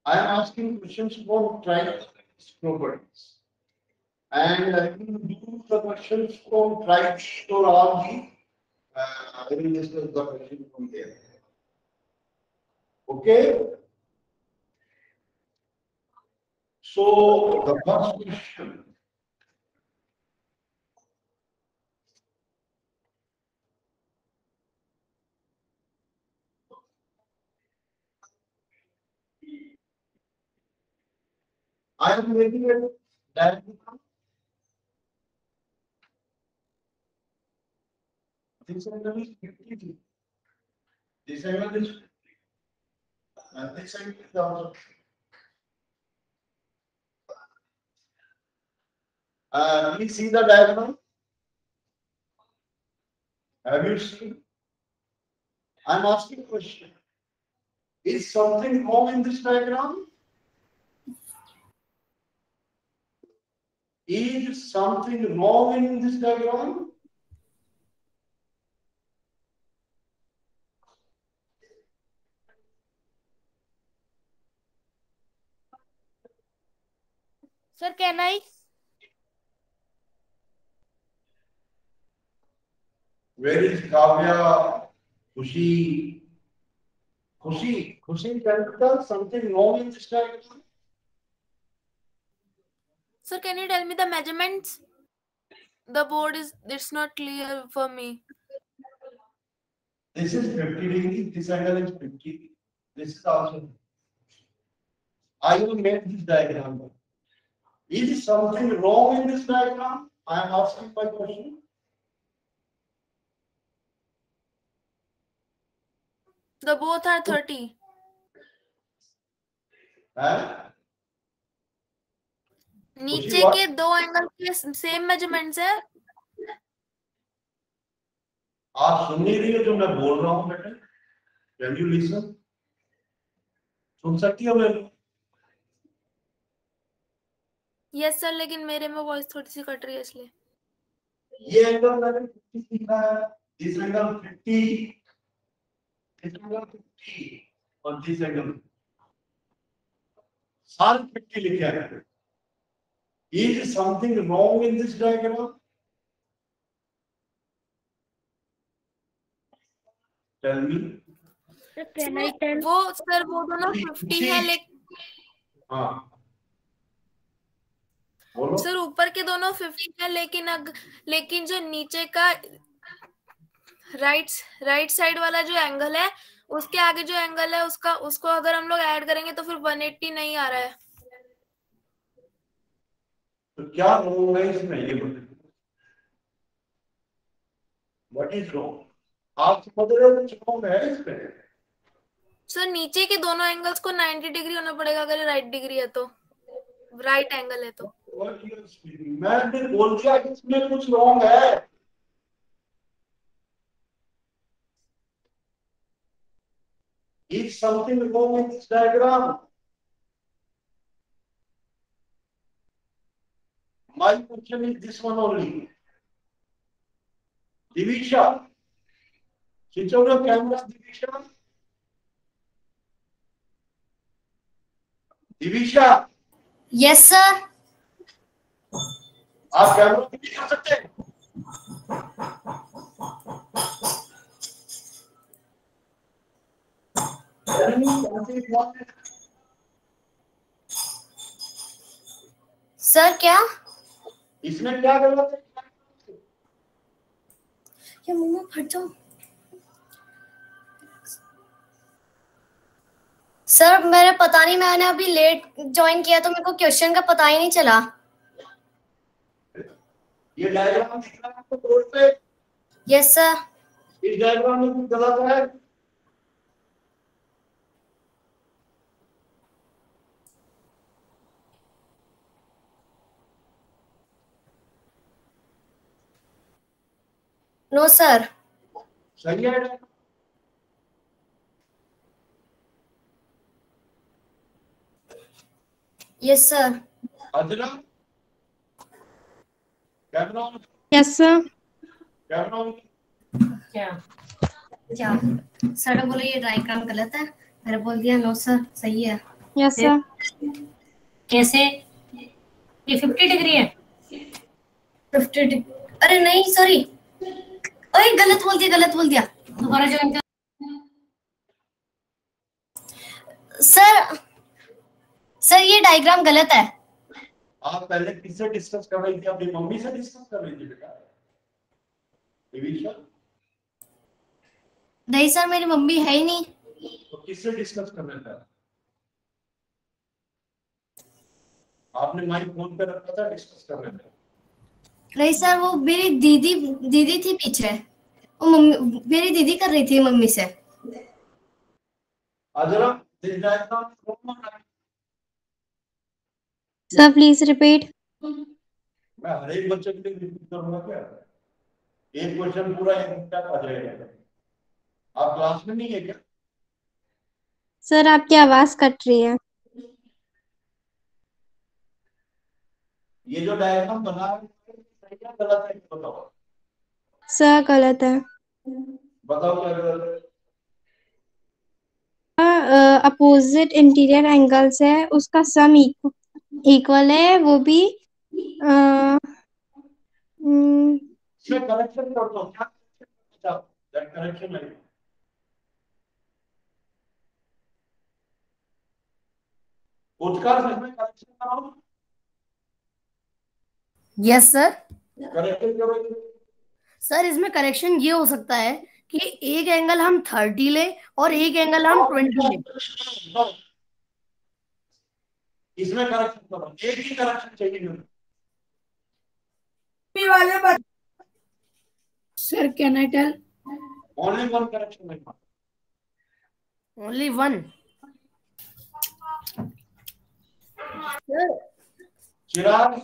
I am asking questions about triangles properties. And I will do the questions from triangles or all the I will discuss the question from there. Okay. So the first question. I am making a diagram. This angle is 50. This angle is 50. And this angle is also. Please see the diagram. Have you seen? I am asking a question. Is something wrong in this diagram? Is something wrong in this diagram? Sir, can I? Where is Kavya? Khushi? Khushi, can you tell something wrong in this diagram? Sir, can you tell me the measurements? The board it's not clear for me. This is 50 degrees, this angle is 50. This is also. I will make this diagram. Is something wrong in this diagram? I am asking my question. The both are 30. नीचे के दो angle के same measurements है। आप सुन नहीं रही हो जो मैं बोल रहा हूँ बेटा? Can you listen? सुन सकती हो मेरे? यस सर, लेकिन मेरे में वॉइस थोड़ी सी कट रही है इसलिए। ये एंगल मैंने 50 लिखा है, दिस एंगल 50, दिस एंगल 50 और दिस एंगल सारे 50 लिखे हैं। Is something wrong in this diagram? Tell me. Can I tell? वो सर वो दोनों 50 है लेकिन हाँ बोलो। सर ऊपर के दोनों 50 है लेकिन जो नीचे का राइट साइड वाला जो एंगल है उसके आगे जो एंगल है उसको अगर हम लोग ऐड करेंगे तो फिर 180 नहीं आ रहा है। तो क्या रॉन्ग है इसमें ये बताइए। What is wrong? आप समझ रहे हो कुछ रॉन्ग है इसमें? सर नीचे के दोनों एंगल्स को 90 डिग्री होना पड़ेगा अगर राइट डिग्री है तो, राइट एंगल है तो। मैंने बोल दिया कि इसमें कुछ रॉन्ग है। Is something wrong in this diagram? My question is this one only. Divisha, switch on your camera, Divisha. Divisha. Yes sir. आप कैमरा नहीं कर सकते? सर क्या? इसमें क्या गलत है? क्या मुंह फट जाऊं? सर मेरे पता नहीं, मैंने अभी लेट ज्वाइन किया तो मेरे को क्वेश्चन का पता ही नहीं चला। ये डायग्राम दिख रहा है आपको बोर्ड पे? Yes sir. इस डायग्राम में कुछ गलत है? No sir. सही है। Yes sir. अदना कैमरा। Yes sir. कैमरा क्या क्या सर बोले ये डायग्राम गलत है, मैंने बोल दिया नो सर सही है। Yes sir. कैसे? ये 50 डिग्री है। 50 अरे नहीं सॉरी, ओए गलत बोल दिया। दोबारा ज्वाइन कर। सर ये डायग्राम गलत है। आप पहले किससे डिस्कस कर रही थी? अपनी मम्मी से डिस्कस कर रही थी बेटा? दिविशा, नहीं सर मेरी मम्मी है ही नहीं। तो किससे डिस्कस कर रहे थे? आपने माइक फोन पे रखा था, डिस्कस कर रहे थे? नहीं सर वो मेरी दीदी थी पीछे, वो मम्मी मेरी दीदी कर रही थी मम्मी से। Azra, this diagram sir please repeat. मैं हर एक बच्चे के लिए रिपीट करूंगा क्या? एक क्वेश्चन पूरा एक घंटा आ जाएगा। आप क्लास में नहीं है क्या? सर आपकी आवाज कट रही है। ये जो डायग्राम बना है सही है गलत है बताओ? सर गलत है। बताओ क्या गलत है? अपोजिट इंटीरियर एंगल्स है, उसका सम इक्वल है, वो भी इसमें करेक्शन कर दो क्या? बताओ दैट करेक्शन है। उत्कर्ष इसमें करेक्शन करो। Yes sir. करेक्शन करो। सर इसमें करेक्शन ये हो सकता है कि एक एंगल हम 30 ले और एक एंगल हम 20 ले। इसमें करेक्शन करो, एक ही करेक्शन चाहिए मुझे। Sir can I tell? Only one correction है। Only one. Chirag,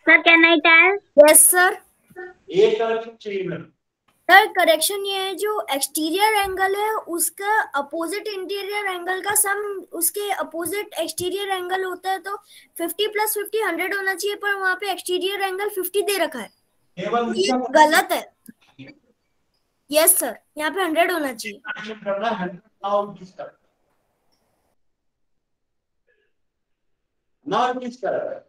sir can I tell? Yes sir. एक करेक्शन चाहिए मुझे। सर करेक्शन ये है, जो एक्सटीरियर एंगल है उसका अपोजिट इंटीरियर एंगल का सम उसके अपोजिट एक्सटीरियर एंगल होता है, तो 50 + 50 100 होना चाहिए, पर वहां पे एक्सटीरियर एंगल 50 दे रखा है, केवल ये गलत है। यस सर, यहाँ पे 100 होना चाहिए। करेक्शन करना है। नाउ दिस कर, नाउ दिस कर।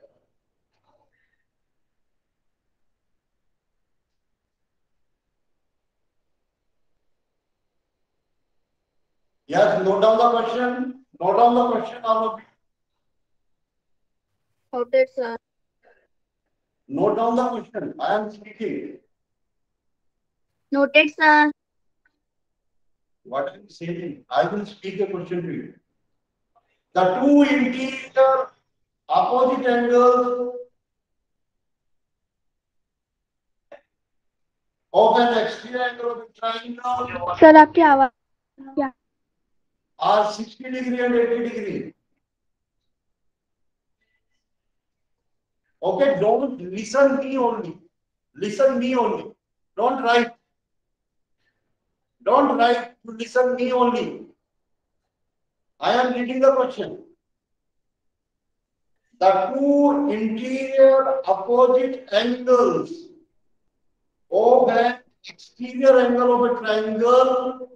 Yes, note down the question. Note down the question, all of you. Noted, sir. Note down the question. I am speaking. Noted, sir. What I am saying, I will speak a question to you. The two interior opposite angles of an exterior angle of a triangle sir आपकी आवाज are 60 degree and 80 degree. Okay, don't listen me only. Listen me only. Don't write. Don't write. You listen me only. I am reading the question. The two interior opposite angles of an exterior angle of a triangle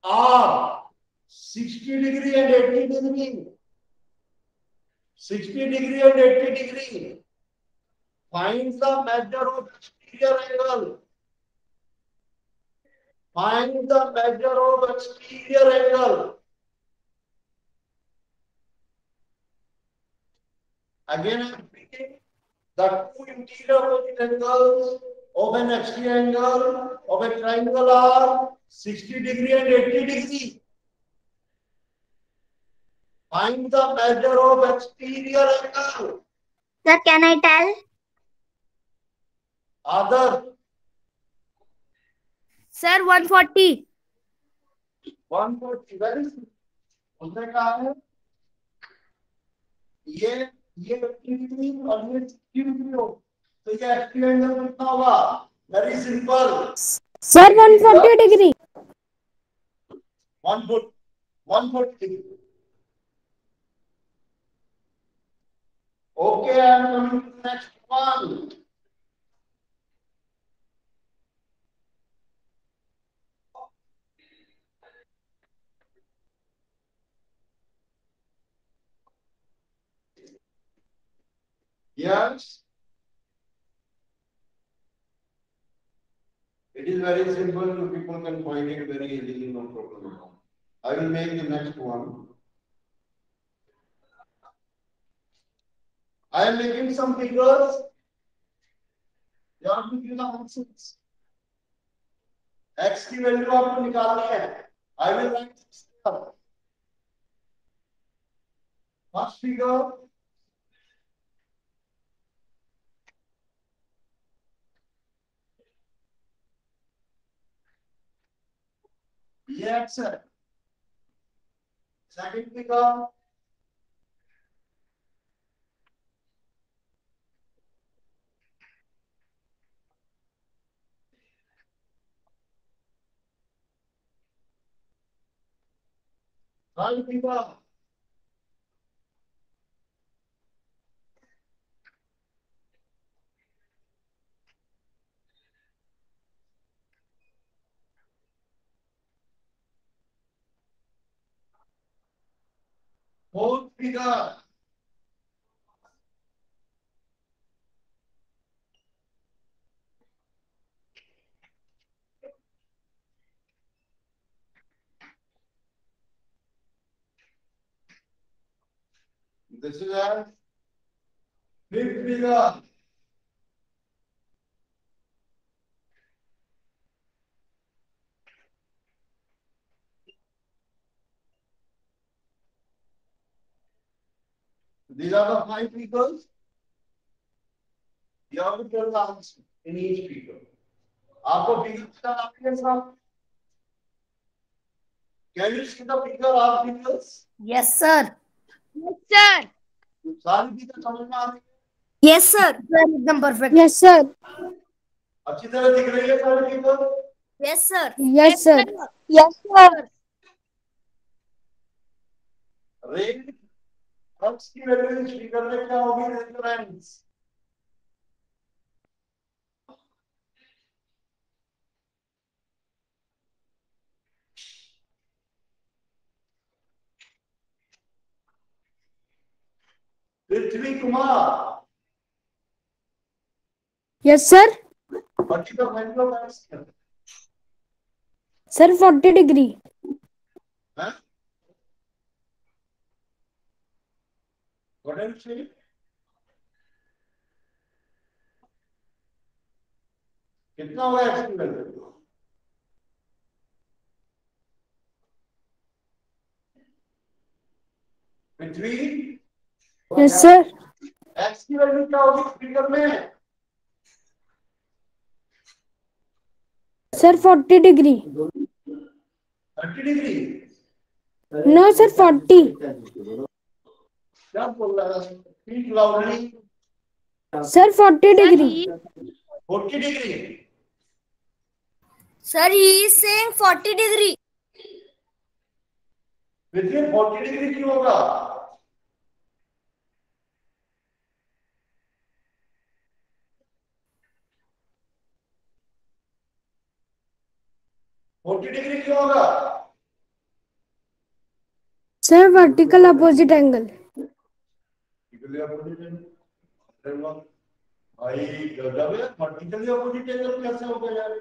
are 60 degree and 80 degree. 60 degree and 80 degree. Find the measure of exterior angle. Find the measure of exterior angle. Again, I am repeating. The two interior opposite angles of an exterior angle of a triangle are 60 degree and 80 degree. Find the measure of exterior angle. Sir can I tell? Other sir 140। 140 very simple. उसने कहा है ये 80 degree और ये 60 degree हो, तो ये exterior angle कितना होगा? Very simple sir 140 degree. 140 degree. Okay, I am coming to the next one. Yes. It is very simple. People can find it very easily, no problem at all. I will make the next one. I am making some figures. You have to give the answers. X की value आपको निकालनी है. I will write this here. First figure. ये X है. Second figure. Third figure. Fourth figure. This is a fifth figure. These are the 5 figures. You have to tell the answer in each figure. आपको figures का नाम है साहब? Can you see the figure of figures? Yes, sir. Yes, sir. सारी figure समझ में आ रही है? Yes, sir. Sir, एकदम perfect. Yes, sir. अच्छी तरह दिख रही है सारी figure? Yes, sir. Yes, sir. Yes, sir. Range x की वैल्यू इस फिगर में क्या होगी reference? Prithvi Kumar. Yes, sir. What is the value of x? Sir, 40 degree. Huh? What are you saying? कितना होगा x की वैल्यू? पृथ्वी. Yes, sir. x की value क्या होगी फिगर में? Sir, 40 degree. 30 degree. No, sir, 40. क्या बोल रहा है? Speak loudly. Sir, 40 degree. 40 degree. Sir, he is saying 40 degree. Prithvi 40 degree क्यों होगा? डिग्री क्यों होगा? Sir, vertical opposite angle. भाई गजब है. वर्टिकली अपोजिट एंगल कैसे होगा यार?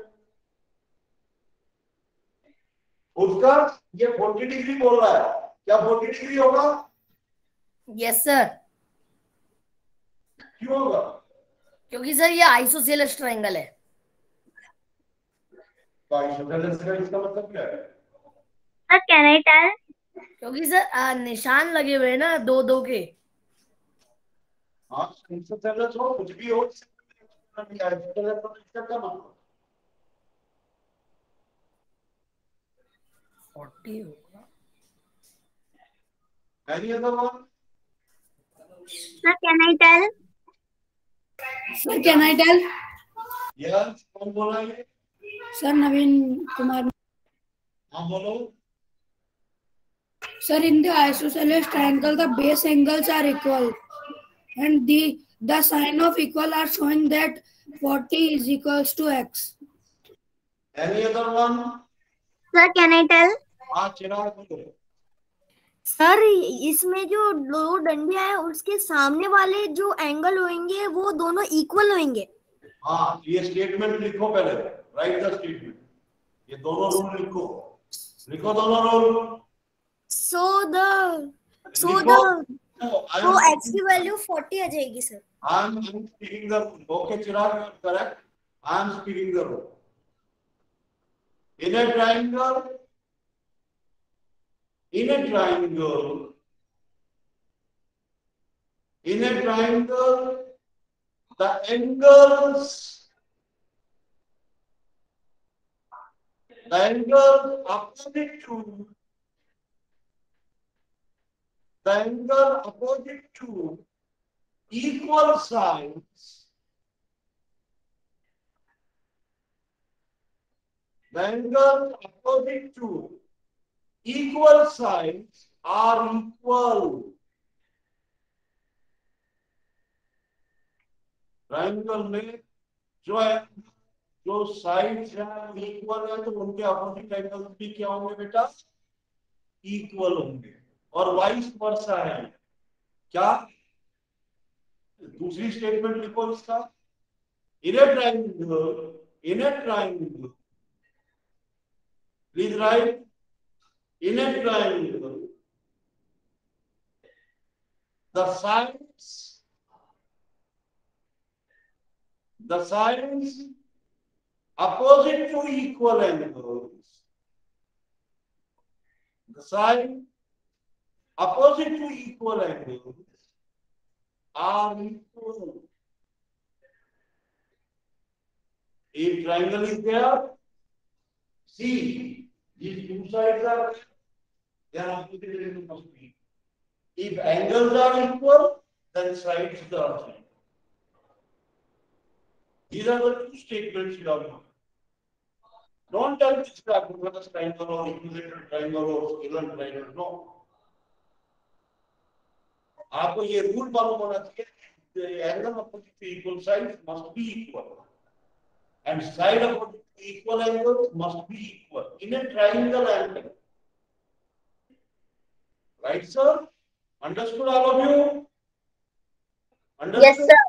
उसका ये 40 डिग्री बोल रहा है. क्या 40 डिग्री होगा? Yes, sir. क्यों होगा? क्योंकि सर ये आइसोसेलेस ट्रायंगल है. तो आइसोसेलेस का इसका मतलब क्या है? Sir, can I tell? क्योंकि सर निशान लगे हुए हैं ना दो दो के. हाँ, आइसोसेलेस हो कुछ भी हो, आइसोसेलेस तो इसका क्या मतलब? 40 होगा. Any other one? Sir, can I tell? Sir can I tell? Yes, कौन बोला ये? सर नवीन कुमार. हाँ बोलो. Sir, in the isosceles triangle, the base angles are equal, and the sign of equal are showing that 40 is equals to x. Any other one? Sir, can I tell? हाँ चिराग बोलो. Sir इसमें जो दो डंडियां है उसके सामने वाले जो एंगल होंगे वो दोनों इक्वल होंगे। हाँ, ये स्टेटमेंट लिखो पहले, राइट द स्टेटमेंट, ये दोनों रूल लिखो, लिखो दोनों रूल। सो द तो x की वैल्यू 40 आ जाएगी sir. I'm speaking the rule. Okay, Chirag, you are correct. I'm speaking the rule. In a triangle, in a triangle, in a triangle, the angles opposite to the angle opposite to equal sides, the angles opposite to equal sides are equal. Triangle में जो है जो sides है equal है तो उनके opposite angles भी क्या होंगे बेटा, इक्वल होंगे, और वाइस वर्सा है। क्या दूसरी स्टेटमेंट लिखो इसका, in a triangle please write, in a triangle the sides opposite to equal angles, the side opposite to equal angles are equal. If triangle is there, see these two sides are there, then opposite angles must be. If angles are equal, then sides are equal. These are the two statements you have to. Don't tell this whether triangle or equilateral triangle or scalar triangle. No. आपको ये rule मालूम होना चाहिए, the angle opposite to equal sides must be equal, and side opposite to equal angles must be equal in a triangle angle. Right, sir? Understood, all of you? Understood? Yes, sir.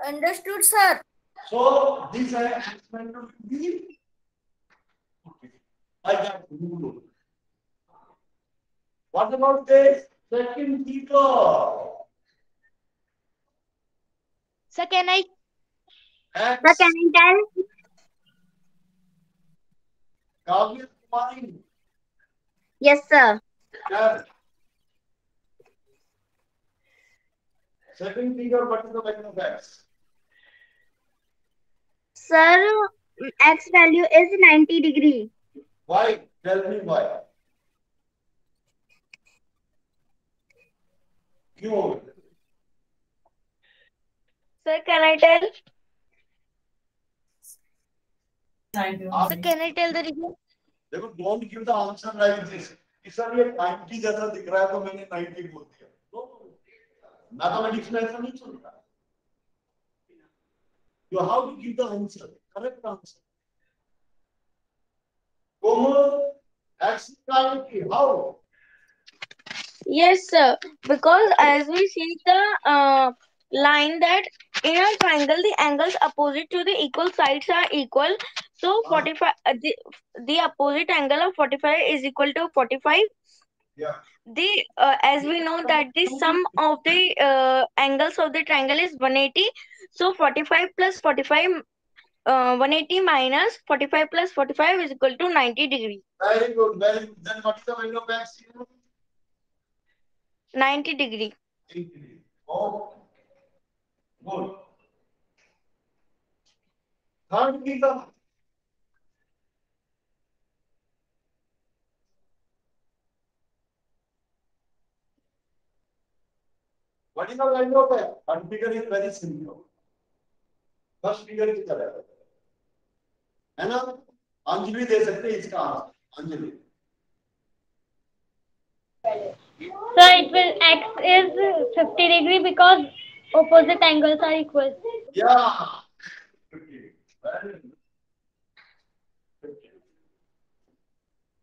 Understood sir. So this I meant to be like that rule. What about this second figure? Sir, can I X, tell? Kavya Kumari. Yes, sir. Yes. Second figure, what is the value of X? Sir, X value is 90 degree. Why? Tell me why. क्यों? Sir, can I tell? आप Sir, can I tell the reason? देखो, don't give the answer like this. Sir ये 90 जैसा दिख रहा है तो मैंने 90 बोल दिया। मैथमेटिक्स में ऐसा नहीं चलता। You have to give the answer, correct answer. Komal, X equality, how? Yes, sir. Because as we see the line that in a triangle, the angles opposite to the equal sides are equal. So 45, the opposite angle of 45 is equal to 45. Yeah. The as we know that the sum of the angles of the triangle is 180. So 45 plus 45, 180 minus 45 plus 45 is equal to 90 degree. Very good, very good. Then what is the value of X? 90 degree. 80 degree. Oh, good. Third figure. What is the value of X? Third figure is very simple. First figure is correct. है ना? अंजलि दे सकते हैं इसका answer. Anjali. So it will X is 50 degree because opposite angles are equal. Yeah. 50. Very good. 50.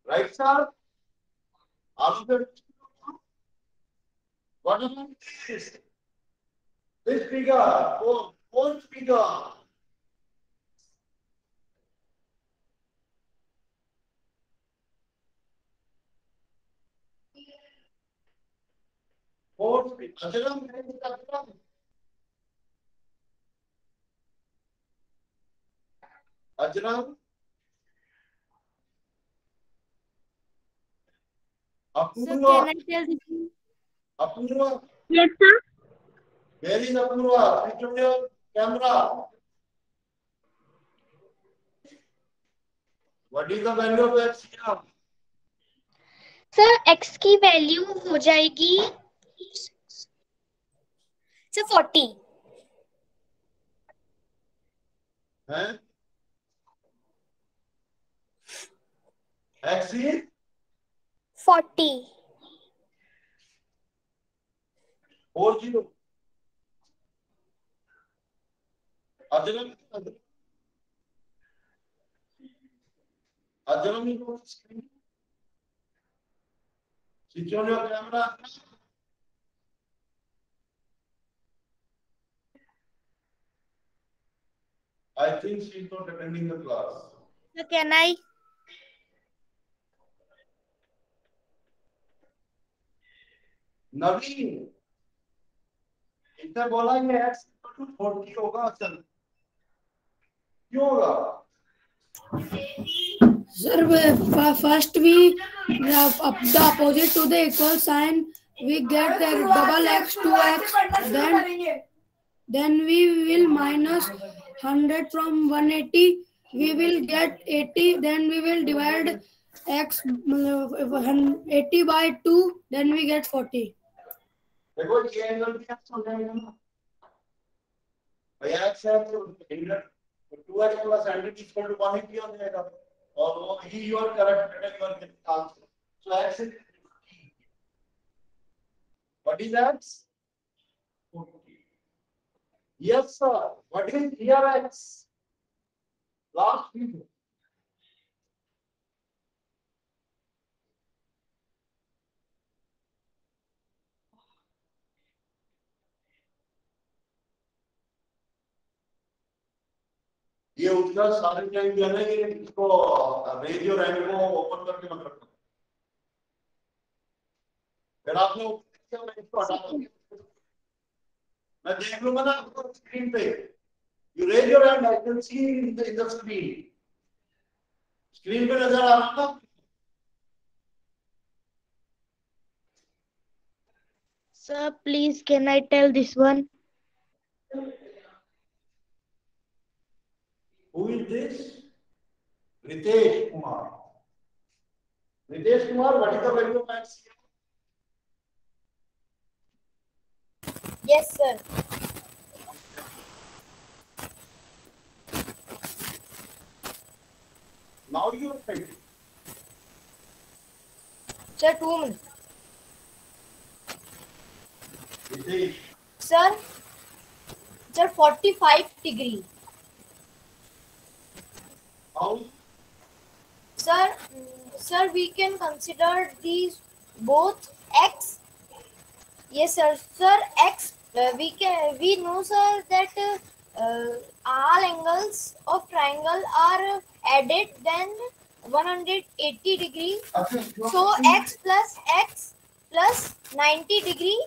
Right, sir? Out of it, what is this? This figure, fourth figure. Fourth figure. Ajram. Apurva. Apurva. Yes, sir. Where is Apurva? Switch on your camera. What is the value of x here? Sir x की value हो जाएगी sir 40. हैं? X is 40. 40. Ajram is on screen. Switch on your camera. I think she is not attending the class. So can I? नवीन इसने बोला ये x 40 होगा असल क्यों होगा Sir, first we the opposite to the equal sign, we get the double x 2x, then we will minus 100 from 180, we will get 80, then we will divide x 80 by 2, then we get 40. देखो ये angle भी x हो जाएगा ना भैया x है तो 2x plus 100 equal to 180 हो जाएगा और वो ही your correct your answer so x is what is x 40 yes sir what is here x last figure ये उतना सारे टाइम जो है ना ये इसको रेज और एंड को ओपन करके मत रखना फिर आपने मैं इसको हटा दूंगा मैं देख लूंगा ना आपको स्क्रीन पे you raise your hand I can see in the screen पे नजर आ रहा है Sir, please, can I tell this one? Who is this? Ritesh Kumar. Ritesh Kumar, what is the value of x? Yes, sir. Now you are ready. Sir, 2 minutes. Ritesh, Sir, 45 degree. how? Sir, we can consider these both x. Yes, sir. Sir, x. We know, sir, that all angles of triangle are added then 180 degree. So x plus 90 degree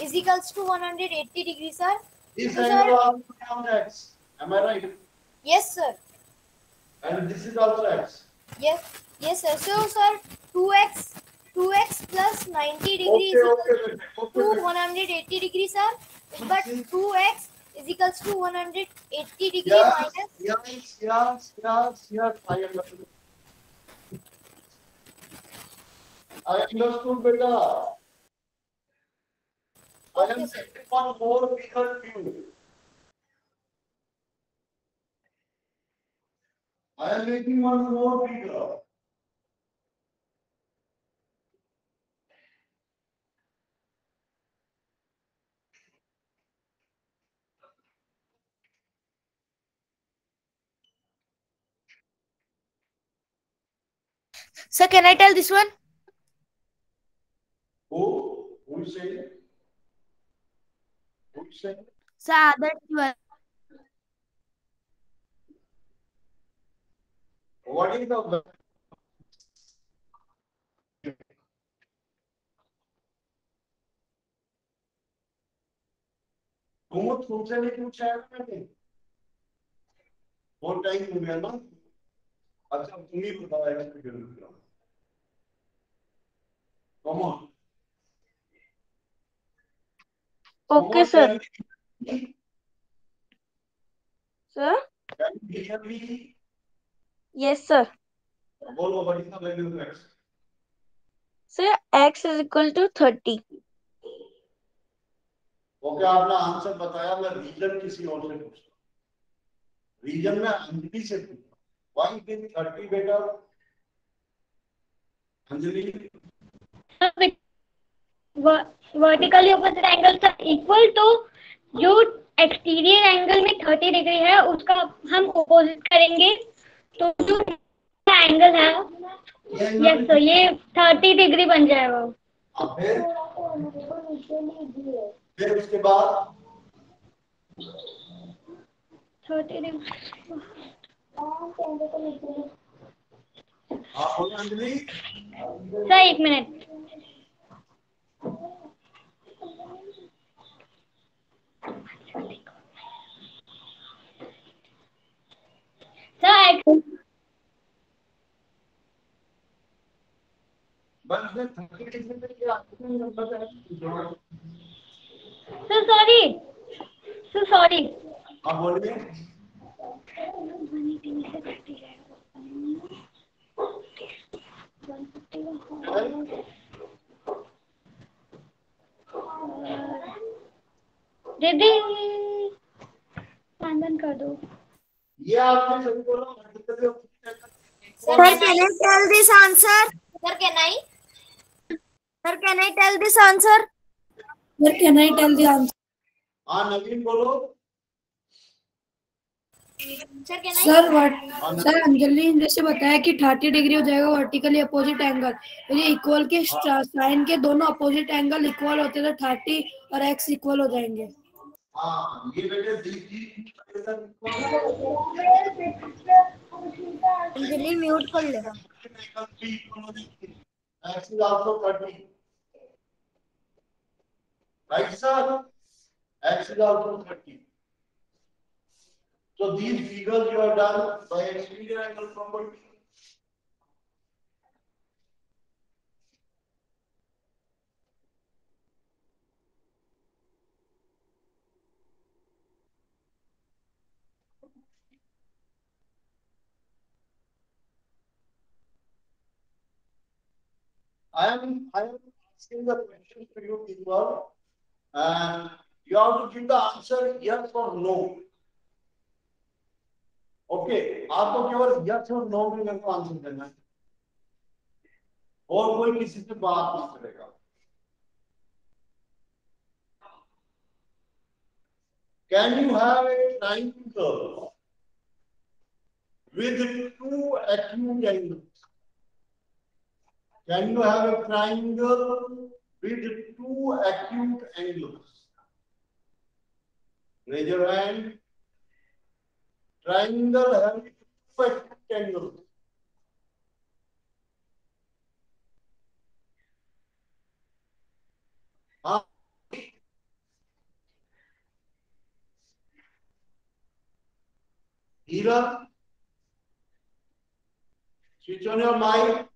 is equals to 180 degree, sir. This So, angle also on x. Am I right? Yes, sir. And this is also x. Yes, sir. So, sir, 2x plus 90 degree is Okay. equal to 180 degree, sir. But 2x is equals to 180 degree minus. Yes. I understood, beta. I am setting one more figure to you. I am making one more figure. Sir, can I tell this one? you say? Who say? Sir, others. What is the तुमसे नहीं पूछा है मैंने, बहुत time हो गया ना। अच्छा तुम ही बताओ। Come on. Okay, sir. Sir? Can you hear me? Yes, sir. बोलो what is the value of x? Sir, x is equal to 30. Okay आपने आंसर बताया, मैं रीजन किसी और से पूछता हूँ। रीजन में अंजलि से पूछता हूँ। Why is 30 बेटा? Anjali vertically opposite angles are equal, तो जो एक्सटीरियर एंगल में 30 डिग्री है उसका हम अपोजिट करेंगे, तो जो एंगल है यस सर ये 30 डिग्री बन जाएगा। अब फिर उसके बाद 30 डिग्री आप बोले अंजलि। सर एक मिनट सर बस 30 डिग्री में क्या नंबर है? सर सॉरी आप बोलिए। दीदी बंद कर दो। ये आपने सही बोला। Sir, can I tell this answer? Sir, can I? Sir, can I tell this answer? Sir, can I tell the answer? हाँ नवीन बोलो। Sir, can I? Sir Anjali ने जैसे बताया कि 30 डिग्री हो जाएगा वर्टिकली अपोजिट एंगल, तो ये इक्वल के साइन के दोनों अपोजिट एंगल इक्वल होते तो 30 और x इक्वल हो जाएंगे। हाँ ये बेटे दीदी अंजलि म्यूट कर ले। x is also 30. Right sir? X is also 30. So these figures you have done by exterior angle property. I am asking the question to you people, and you have to give the answer yes or no. Okay, आपको केवल yes और no में मेरे को answer देना है, और कोई किसी से बात नहीं करेगा। Can you have a triangle with two acute angles? Can you have a triangle with two acute angles? Raise your hand. Triangle having two acute angles. हाँ Hira, switch on your mic.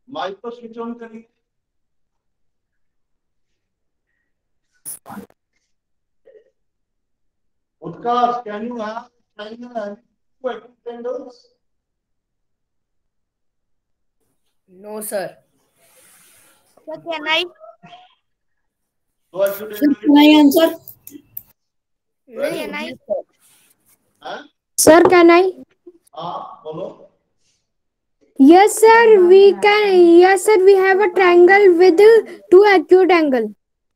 Mic को switch on करिए। Utkarsh, can you have triangle having two acute angles? No, sir. Sir, can I? दो acute Sir, angles. can I answer? Can I? हाँ Sir, can I? हाँ बोलो। Yes, sir. We can. Yes, sir. We have a triangle with two acute angle.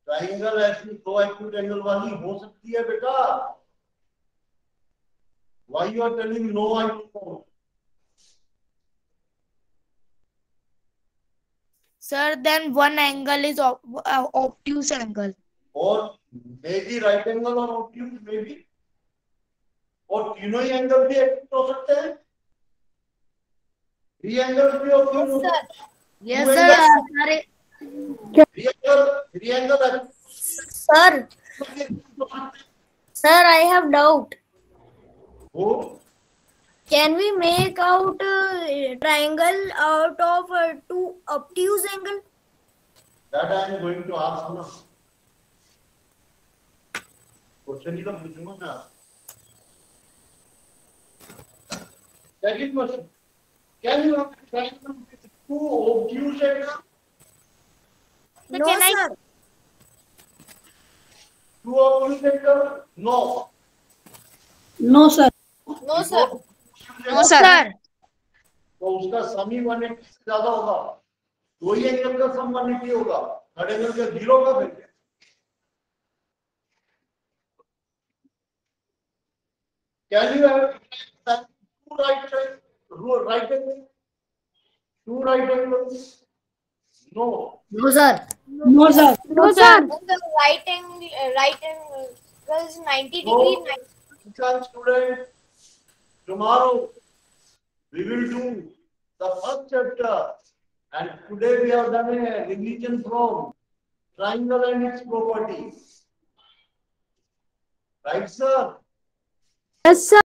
Triangle ऐसी दो acute angle वाली हो सकती है बेटा। Why you are telling no? I don't know. Sir, then one angle is obtuse angle. और maybe right angle और obtuse maybe, और तीनों ही एंगल भी एक्यूट हो सकते हैं, थ्री एंगल भी obtuse हो सकते हैं। Yes, sir. Three angle Sir, sir, I have doubt. वो Can we make out triangle out of two obtuse angle? that I am going to ask now. Question ही तो पूछूंगा मैं आपसे। Second question. Can you have a triangle with two obtuse angles? No, sir. Two obtuse angles? No. No, sir. No, sir. No, sir. तो उसका सम ही 180 से ज्यादा होगा, दो ही एंगल का सम 180 होगा, थर्ड एंगल का 0 का फिर क्या? Can you have two right angles? Two right angles? No. No, sir. No, sir. No, sir. The right angle is 90 No. degree. Student, tomorrow we will do the first chapter, and today we have done a revision from triangle and its properties. Right, sir? Yes, sir.